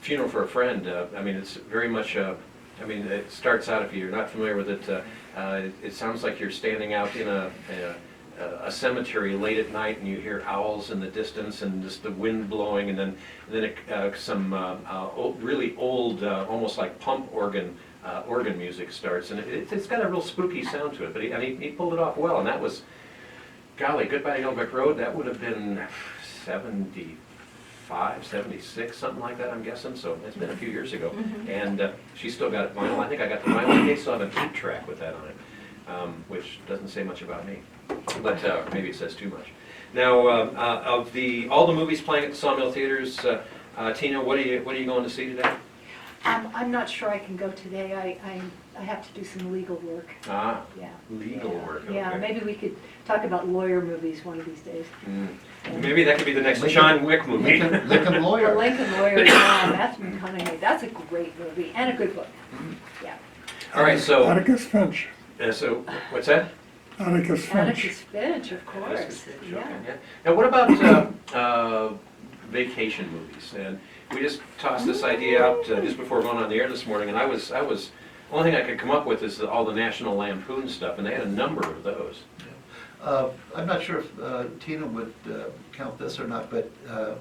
Funeral for a Friend. It's very much. It starts out, if you're not familiar with it, it sounds like you're standing out in a cemetery late at night and you hear owls in the distance and just the wind blowing, and then some really old, almost like pump organ music starts, and it's got a real spooky sound to it. But he pulled it off well, and that was, golly, Goodbye Yellow Brick Road. That would have been 75, 76, something like that, I'm guessing. So it's been a few years ago, and she still got it vinyl. I think I got the vinyl. They still have an 8-track with that on it, which doesn't say much about me. But maybe it says too much. Now, of all the movies playing at the Sawmill Theaters, Tina, what are you going to see today? I'm not sure I can go today. I have to do some legal work. Ah, Yeah. legal work. Okay. Yeah, maybe we could talk about lawyer movies one of these days. Maybe that could be the next Lincoln- John Wick movie. Lincoln The Lawyer. Lincoln Lawyer, yeah, Matthew McConaughey. That's a great movie and a good book. Yeah. All right, so Atticus Finch. What's that? Atticus Finch. Atticus Finch, of course. Okay, Yeah. yeah. Now, what about vacation movies? And we just tossed this idea out just before going on the air this morning, and I was only thing I could come up with is all the National Lampoon stuff, and they had a number of those. I'm not sure if Tina would count this or not, but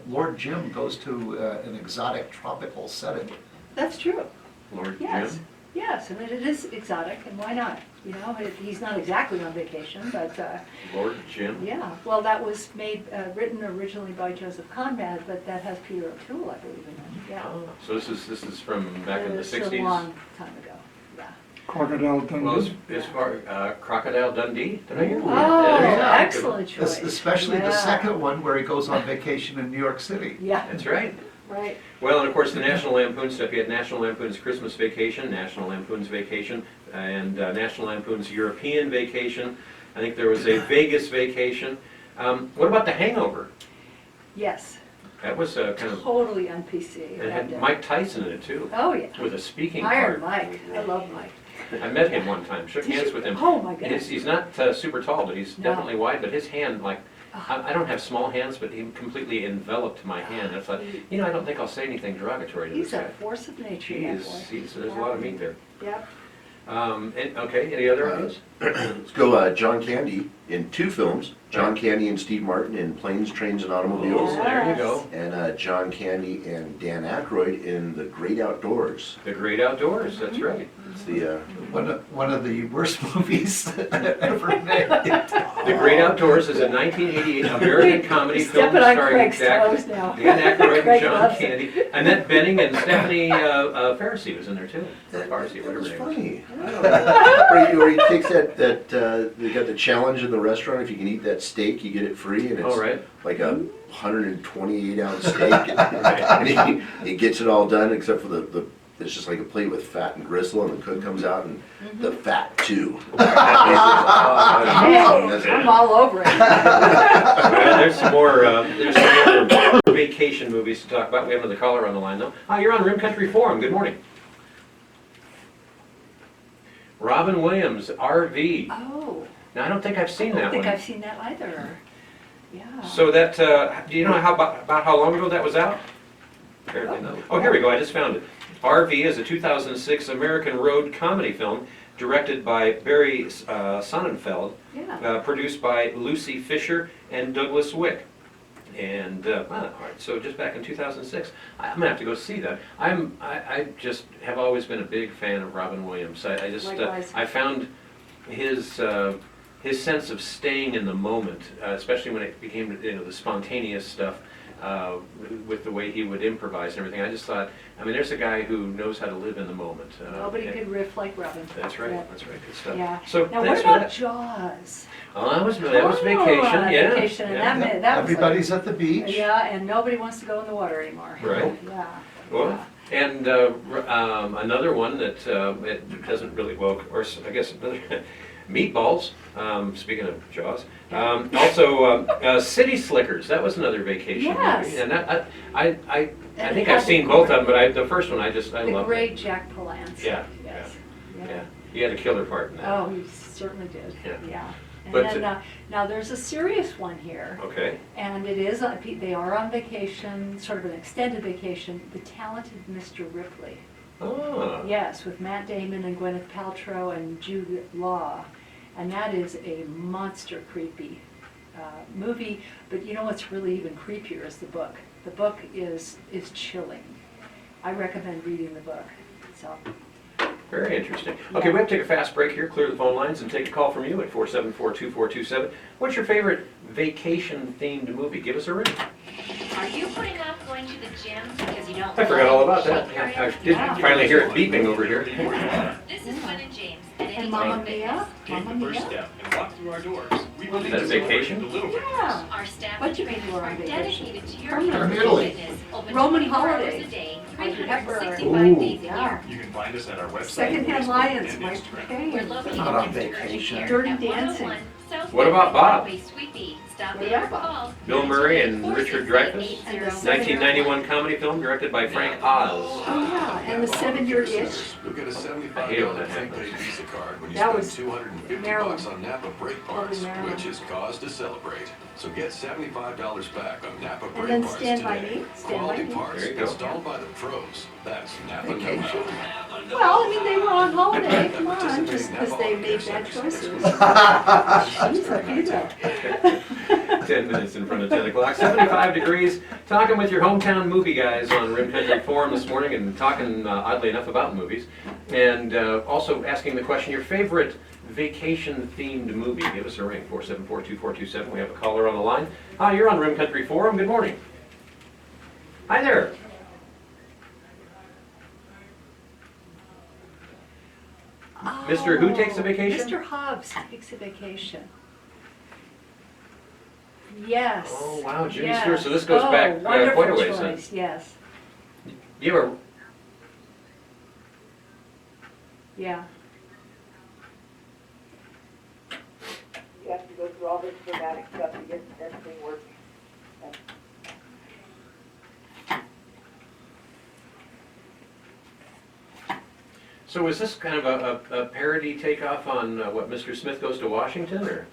Lord Jim goes to an exotic tropical setting. That's true. Lord Yes. Jim. Yes, and it is exotic, and why not? You know, he's not exactly on vacation, but, Lord Jim. yeah. Well, that was written originally by Joseph Conrad, but that has Peter O'Toole, I believe, in it, yeah. Oh, so this is from back in the It's 60s? a long time ago, yeah. Crocodile Well, Dundee. as far, Crocodile Dundee, did I hear? Oh, Yeah, there you go. excellent choice. Especially the Yeah. second one where he goes on vacation in New York City. Yeah, That's right. right. Well, and of course, the National Lampoon stuff, you had National Lampoon's Christmas Vacation, National Lampoon's Vacation, and National Lampoon's European Vacation. I think there was a Vegas Vacation. What about The Hangover? Yes, That was kind of, totally on PC. it had Mike Tyson in it too, Oh, yeah. with a speaking Iron part. Mike, I love Mike. I met him one time, shook Did hands you? with him. Oh, my goodness. He's not super tall, but he's No. definitely wide, but his hand, like, Oh. I don't have small hands, but he completely enveloped my hand. I thought, you know, I don't think I'll say anything derogatory to this He's a guy. force of nature, that boy. There's a lot of meat there. Yep. Okay, any other ideas? Let's go John Candy in 2 films. John Candy and Steve Martin in Planes, Trains, and Automobiles. Oh, there you go. And John Candy and Dan Aykroyd in The Great Outdoors. The Great Outdoors, that's right. It's the One of the worst movies ever made. The Great Outdoors is a 1988 American comedy film Stepping on starring Craig's toes now. Dan Aykroyd and Craig John loves it. Candy. Annette Bening and Stephanie Pharisee was in there too. Or Pharisee, It whatever was her name was. funny. I don't know. where he takes that they got the challenge in the restaurant. If you can eat that steak, you get it free, and it's Oh, right. like a 128-ounce steak, and he gets it all done except for the. It's just like a plate with fat and gristle, and the cook comes out and the fat too. Hey, I'm all over it. Well, there's some more vacation movies to talk about. We have another caller on the line though. Hi, you're on Rim Country Forum. Good morning. Robin Williams, RV. Oh, Now, I don't think I've seen I that don't think one. I've seen that either. Yeah. So that, do you know about how long ago that was out? Apparently not. Oh, here we go, I just found it. RV is a 2006 American road comedy film directed by Barry Sonnenfeld, Yeah. produced by Lucy Fisher and Douglas Wick. And, all right, so just back in 2006, I'm gonna have to go see that. I just have always been a big fan of Robin Williams. I just, Likewise. I found his sense of staying in the moment, especially when it became, you know, the spontaneous stuff, with the way he would improvise and everything. I just thought, I mean, there's a guy who knows how to live in the moment. Nobody and- could riff like Robin. That's right, Yeah. that's right, good stuff. Yeah. So, Now, what thanks for about that. Jaws? Oh, that was Oh, vacation, yeah. Vacation, and yeah. that was like- Everybody's at the beach. Yeah, and nobody wants to go in the water anymore. Right. Yeah. Well, and another one that it doesn't really, well, or I guess another, Meatballs, speaking of Jaws. Also, City Slickers, that was another vacation Yes. movie. And I And think it I've had seen the both great- of them, but the first one, I The loved great it. Jack Palance. Yeah, Yes. Yeah, he had a killer part in that. Oh, he certainly did. Yeah. Yeah. And But, then, now there's a serious one here. Okay, And it is, they are on vacation, sort of an extended vacation, The Talented Mr. Ripley. oh, Yes, with Matt Damon and Gwyneth Paltrow and Jude Law. And that is a monster creepy movie, but you know what's really even creepier is the book. The book is chilling. I recommend reading the book, so. very interesting. Okay, we have to take a fast break here, clear the phone lines, and take a call from you at 474-2427. What's your favorite vacation-themed movie? Give us a ring. Are you putting off going to the gym because you don't? I forgot all about that. like Yeah, I areas? did finally hear it beeping over here. This is Gwen and James. at And Any Mamma Time Mia? Fitness. Mamma First Mia? step and walk through our doors. We believe Is that a in celebrating vacation? the little victories. Yeah. Our staff Bunch and of people trainers are on are vacation. dedicated to your From health Italy. and fitness. Open Roman 24 hours holiday. a day, Like Hepburn. 365 days a Yeah. year. You can find us at our website. Secondhand Facebook, Lions, and Mike Instagram. We're McCain. located Not on next to Urgent vacation. Care Dirty at Dancing. 101 South What about Bob? Broadway, Suite B. Stop What in or about Bob? call Bill Murray and Richard Dreyfuss. 968-8001. 1991 comedy film directed by Frank Oz. Oh, yeah, and the 7-Year Itch. You'll get a I hate when $75 that happens. prepaid Visa card when you That spend was $250 Maryland. on Napa brake parts, Maryland. which is cause to celebrate. So get $75 back on Napa And brake then parts Stand By today. Me. Stand By Quality Me. parts There you go. installed by the pros. That's Napa Vacation. know-how. Well, I mean, they were on holiday, come on, just because they made bad choices. Jeez, I hate that. 10 minutes in front of 10 o'clock, 75 degrees, talking with your hometown movie guys on Rim Country Forum this morning and talking, oddly enough, about movies. And also asking the question, your favorite vacation-themed movie? Give us a ring, 474-2427. We have a caller on the line. Hi, you're on Rim Country Forum. Good morning. Hi there. Mr. Who takes a vacation? Mr. Hobbs takes a vacation. Yes. Oh, wow, Jimmy yes. Stewart. So this goes back wonderful quite a ways then. choice, yes. You ever... Yeah. You have to go through all this dramatic stuff to get everything working. So is this kind of a parody takeoff on what, Mr. Smith Goes to Washington, or?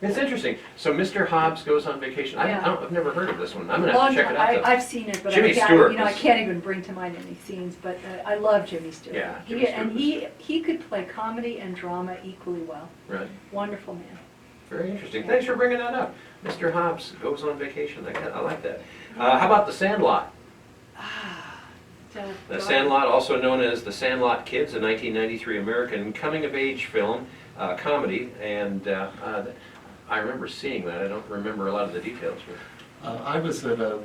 It's interesting. So Mr. Hobbs goes on vacation. Yeah. I've never heard of this one. I'm gonna have to check it out though. I've seen it, but Jimmy I can't, Stewart you know, I was- can't even bring to mind any scenes, but I love Jimmy Stewart. Yeah, He- Jimmy And Stewart he could play comedy and drama equally well. Right. Wonderful man. Very interesting. Thanks for bringing that up. Mr. Hobbs goes on vacation. I like that. How about The Sandlot? The Sandlot, also known as The Sandlot Kids, a 1993 American coming-of-age film, comedy, and I remember seeing that. I don't remember a lot of the details. I was at a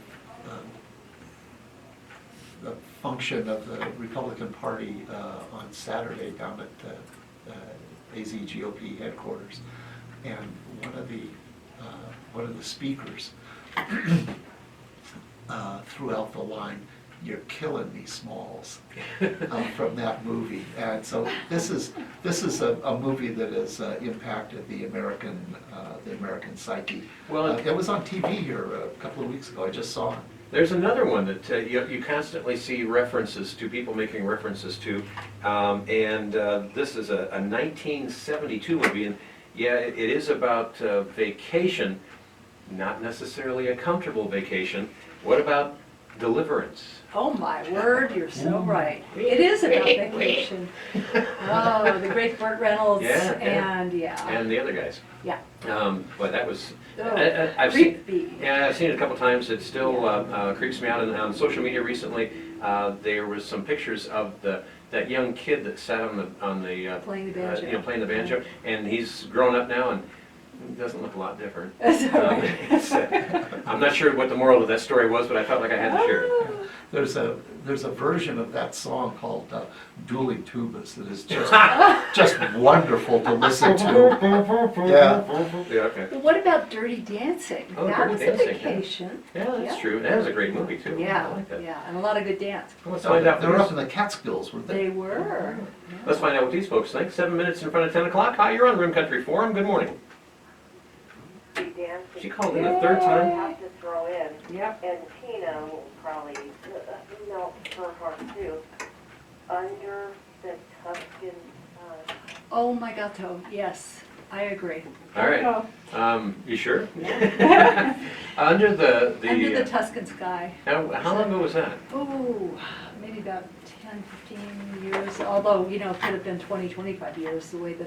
function of the Republican Party on Saturday down at AZ GOP headquarters, and one of the speakers threw out the line, "You're killing me, Smalls," from that movie. And so this is a movie that has impacted the American psyche. Well, It was on TV here a couple of weeks ago. I just saw it. there's another one that you constantly see references to, people making references to, and this is a 1972 movie, and yeah, it is about vacation, not necessarily a comfortable vacation. What about Deliverance? Oh, my word, you're so right. It is about vacation. Oh, the great Burt Reynolds and, And the other guys. yeah. But that was, Oh, I've seen, creepy. yeah, I've seen it a couple times. It still creeps me out. And on social media recently, there was some pictures of that young kid that sat on the Playing the banjo. playing the banjo, and he's grown up now and doesn't look a lot different. That's all right. I'm not sure what the moral of that story was, but I felt like I had to share it. There's a version of that song called Dueling Tubas that is just wonderful to listen to. Yeah. Yeah, okay. Well, what about Dirty Dancing? Oh, That Dirty was Dancing, a yeah. vacation. Yeah, that's true. That was a great movie too. I Yeah, like that. yeah, and a lot of good dance. Well, let's find out. They were up in the Catskills, weren't they? They were. Let's find out what these folks think. 7 minutes in front of 10 o'clock. Hi, you're on Rim Country Forum. Good morning. She called in the third I time. have to throw in, Yep. and Tina will probably melt her heart too, Under the Tuscan Sun. Oh, my gato, yes, I agree. All right. Oh. You sure? Under the Under the Tuscan sky. how long ago was that? Oh, maybe about 10, 15 years, although, you know, it could have been 20, 25 years, the way the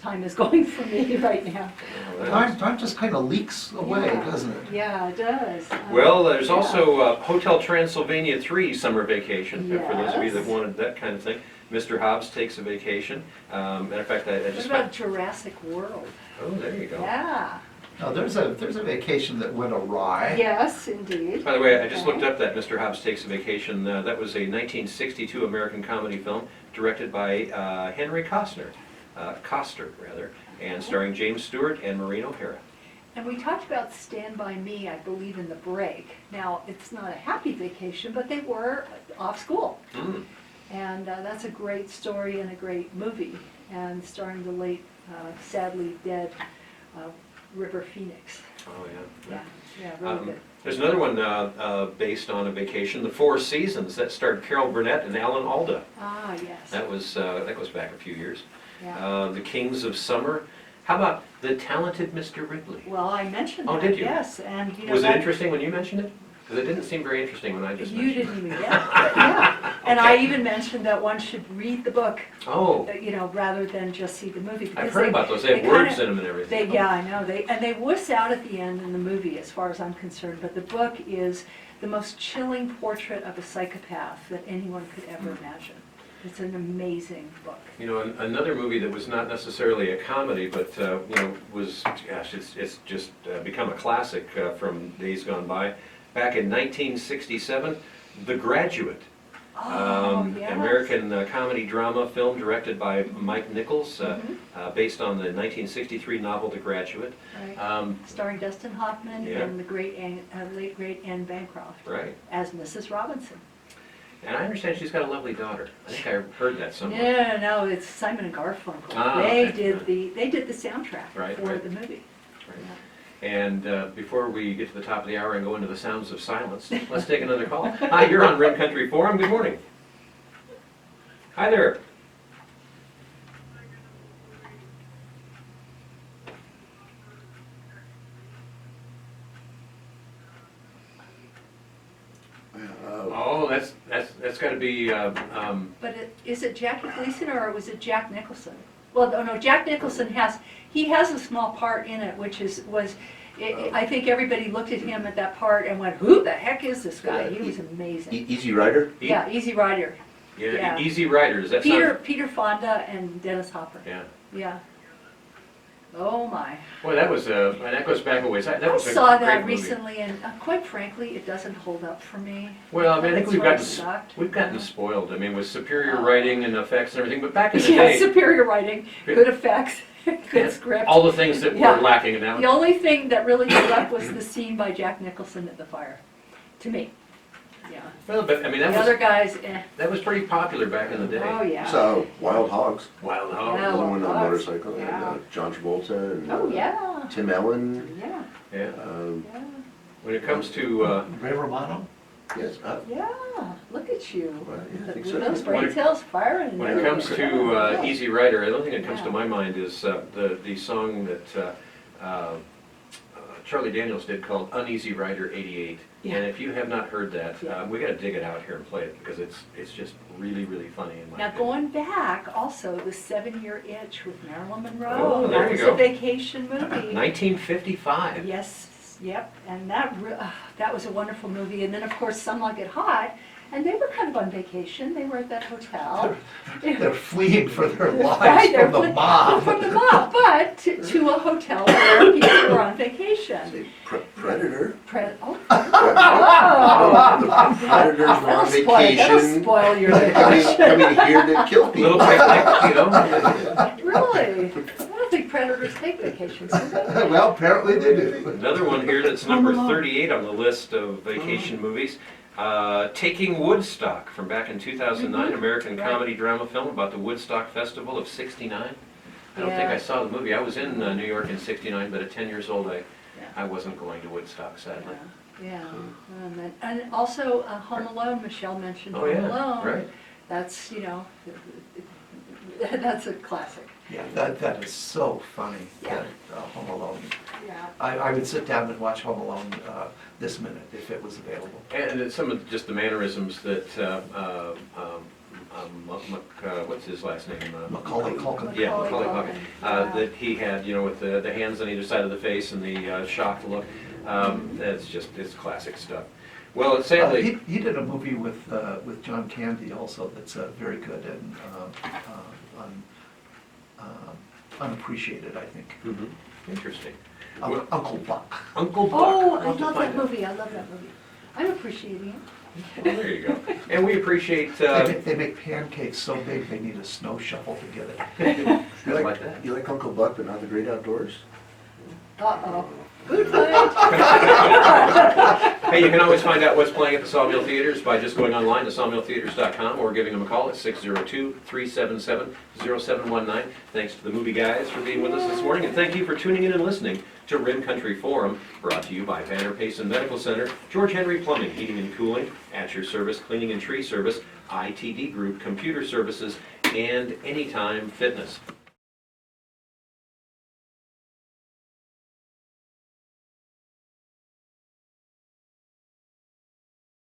time is going for me right now. Time just kind of leaks away, Yeah. doesn't it? Yeah, it does. Well, there's Yeah. also Hotel Transylvania 3 summer vacation, for those of you that Yes. wanted that kind of thing. Mr. Hobbs takes a vacation. Matter of fact, I What just about Jurassic World? oh, there you go. Yeah, Now, there's a vacation that went awry. yes, indeed. By the way, I just looked up that Mr. Hobbs Takes a Vacation. That was a 1962 American comedy film directed by Henry Coster, and starring James Stewart and Maureen O'Hara. And we talked about Stand By Me, I believe, in the break. Now, it's not a happy vacation, but they were off school. Mm. And that's a great story and a great movie, and starring the late, sadly dead River Phoenix. Oh, yeah. Yeah, really good. There's another one based on a vacation, The Four Seasons, that starred Carol Burnett and Alan Alda. Ah, yes. That goes back a few years. Yeah. The Kings of Summer. How about The Talented Mr. Ripley? Well, I mentioned Oh, that, did you? yes, and you know. Was it that- interesting when you mentioned it? Because it didn't seem very interesting when I just You mentioned didn't even get it, but yeah. And I even mentioned that one should read the book, Oh, you know, rather than just see the movie. I've because heard about those. They have they words kinda- in them and everything. Yeah, I know, they wuss out at the end in the movie, as far as I'm concerned, but the book is the most chilling portrait of a psychopath that anyone could ever imagine. It's an amazing book. You know, another movie that was not necessarily a comedy, but, you know, was, gosh, it's just become a classic from days gone by. Back in 1967, The Graduate. Oh, yes. American comedy drama film directed by Mike Nichols, Mhm. based on the 1963 novel The Graduate. Right. Starring Dustin Hoffman Yeah. and the late great Anne Bancroft Right. as Mrs. Robinson. And I understand she's got a lovely daughter. I think I heard that somewhere. No, it's Simon and Garfunkel. Ah, They okay. did the soundtrack Right, for right. the movie. Right. Yeah. And before we get to the top of the hour and go into the sounds of silence, let's take another call. Hi, you're on Rim Country Forum. Good morning. Hi there. Oh, that's got to be. But is it Jackie Gleason or was it Jack Nicholson? Well, no, Jack Nicholson has a small part in it, which was. I think everybody looked at him at that part and went, "Who the heck is this guy?" He was amazing. Easy Rider? Yeah, Easy Rider. Yeah, Yeah. Easy Riders. That Peter Fonda and Dennis Hopper. Yeah. Yeah. Oh my. Boy, that was and that goes back a ways. That I was a saw great that movie. recently, and quite frankly, it doesn't hold up for me. Well, I mean, I think It's we've sort gotten of sucked, we've you gotten know? spoiled. I mean, with superior Oh. writing and effects and everything. But back in the Yeah, day, superior writing, good effects, good script. all the things that Yeah. were lacking in that. The only thing that really stood up was the scene by Jack Nicholson at the fire, to me. Yeah. Well, but I mean, The other that guys, was pretty popular back in the day. Oh, yeah. So, Wild Hogs, Wild Yeah. Hog. the one on a Wild Hogs. motorcycle, and Yeah. John Travolta, and Oh, yeah. Tim Allen. Yeah, Yeah. yeah, When it comes to Ray Romano? Yes, yeah, look at you. Well, yeah, I The- think with so. those brain cells firing. when it comes to Yeah. Easy Rider, the only thing that comes to Yeah. my mind is the song that Charlie Daniels did called "Uneasy Rider '88." Yeah. And if you have not heard that, Yeah. we got to dig it out here and play it because it's just really funny in my Now, opinion. going back, also, the 7-Year Itch with Marilyn Monroe. Oh, there That you was go. a vacation movie. 1955. Yes, yep, and that was a wonderful movie. And then, of course, Some Like It Hot, and they were kind of on vacation. They were at that hotel. They're fleeing for their Right, lives they're from the fle- mob. From the mob, but to a hotel where people were on vacation. Say, Predator. Oh, The Predators were on that'll vacation. spoil your Coming vacation. here to kill people. Little picnic, you know. Really? I don't think predators take vacations, do they? Well, apparently they do. Another one here that's number 38 on the list of vacation movies. Taking Woodstock from back in 2009, American Right. comedy drama film about the Woodstock Festival of '69. I don't think Yeah. I saw the movie. I was in New York in '69, but at 10 years old, Yeah. I wasn't going to Woodstock, sadly. Yeah, and also Home Alone, Michelle mentioned Oh, Home yeah, Alone. right. That's, that's a classic. Yeah, that is so funny, Yeah. that Home Alone. Yeah. I would sit down and watch Home Alone this minute if it was available. And it's some of just the mannerisms that, what's his last name? Macaulay Culkin. Yeah, Macaulay Macaulay Culkin, Culkin. yeah. That he had, with the hands on either side of the face and the shocked look. It's classic stuff. Well, sadly, He did a movie with John Candy also that's very good and unappreciated, I think. Mhm. Interesting. Uncle Buck. Uncle Buck. Oh, I I'll have to love find that movie, I love that movie. I'm appreciating it. Well, there you go. And we appreciate, They make pancakes so big they need a snow shovel to get it. You like that. You like Uncle Buck, but not the Great Outdoors? Uh-oh. Good fight. hey, you can always find out what's playing at the Sawmill Theaters by just going online to sawmilltheaters.com or giving them a call at 602-377-0719. Thanks to the movie guys for being with us this morning, and thank you for tuning in and listening to Rim Country Forum, brought to you by Banner Payson Medical Center, George Henry Plumbing, Heating and Cooling, At Your Service Cleaning and Tree Service, ITD Group Computer Services, and Anytime Fitness.